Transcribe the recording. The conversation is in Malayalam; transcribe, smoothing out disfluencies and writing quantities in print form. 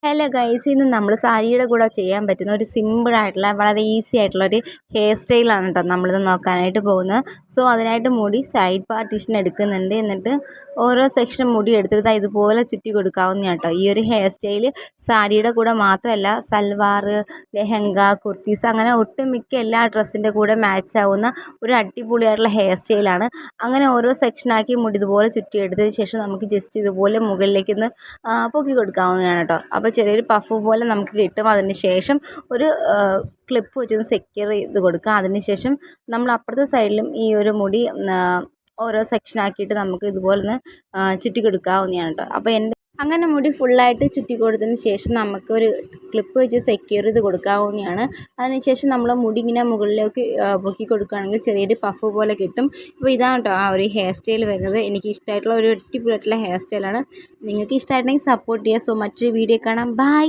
ഹലോ ഗൈസ്, ഇന്ന് നമ്മൾ സാരിയുടെ കൂടെ ചെയ്യാൻ പറ്റുന്ന ഒരു സിമ്പിളായിട്ടുള്ള വളരെ ഈസി ആയിട്ടുള്ള ഒരു ഹെയർ സ്റ്റൈലാണ് കേട്ടോ നമ്മളിത് നോക്കാനായിട്ട് പോകുന്നത്. സോ അതിനായിട്ട് മുടി സൈഡ് പാർട്ടീഷൻ എടുക്കുന്നുണ്ട്. എന്നിട്ട് ഓരോ സെക്ഷൻ മുടി എടുത്തിട്ട് ഇതുപോലെ ചുറ്റി കൊടുക്കാവുന്നതാണ് കേട്ടോ. ഈ ഒരു ഹെയർ സ്റ്റൈൽ സാരിയുടെ കൂടെ മാത്രമല്ല, സൽവാർ, ലെഹങ്ക, കുർത്തീസ് അങ്ങനെ ഒട്ടുമിക്ക എല്ലാ ഡ്രസ്സിൻ്റെ കൂടെ മാച്ച് ആവുന്ന ഒരു അടിപൊളിയായിട്ടുള്ള ഹെയർ സ്റ്റൈലാണ്. അങ്ങനെ ഓരോ സെക്ഷനാക്കി മുടി ഇതുപോലെ ചുറ്റി എടുത്തതിന് ശേഷം നമുക്ക് ജസ്റ്റ് ഇതുപോലെ മുകളിലേക്കൊന്ന് പൊക്കി കൊടുക്കാവുന്നതാണ് കേട്ടോ. അപ്പോൾ ചെറിയൊരു പഫ് പോലെ നമുക്ക് കിട്ടും. അതിന് ശേഷം ഒരു ക്ലിപ്പ് വെച്ചൊന്ന് സെക്യൂർ ചെയ്ത് കൊടുക്കുക. അതിന് ശേഷം നമ്മൾ അപ്പുറത്തെ സൈഡിലും ഈ ഒരു മുടി ഓരോ സെക്ഷനാക്കിയിട്ട് നമുക്ക് ഇതുപോലെ ഒന്ന് ചുറ്റി കൊടുക്കാവുന്നതാണ് കേട്ടോ. അപ്പോൾ അങ്ങനെ മുടി ഫുള്ളായിട്ട് ചുറ്റി കൊടുത്തതിന് ശേഷം നമുക്കൊരു ക്ലിപ്പ് വെച്ച് സെക്യൂർ ചെയ്ത് കൊടുക്കാവുന്നതാണ്. അതിനുശേഷം നമ്മൾ മുടി ഇങ്ങനെ മുകളിലേക്ക് പൊക്കി കൊടുക്കുകയാണെങ്കിൽ ചെറിയൊരു പഫ് പോലെ കിട്ടും. അപ്പോൾ ഇതാണ് കേട്ടോ ആ ഒരു ഹെയർ സ്റ്റൈൽ വരുന്നത്. എനിക്ക് ഇഷ്ടമായിട്ടുള്ള ഒരു അടിപൊളിയായിട്ടുള്ള ഹെയർ സ്റ്റൈലാണ്. നിങ്ങൾക്ക് ഇഷ്ടമായിട്ടുണ്ടെങ്കിൽ സപ്പോർട്ട് ചെയ്യുക. സോ മറ്റൊരു വീഡിയോ കാണാം. ബൈ.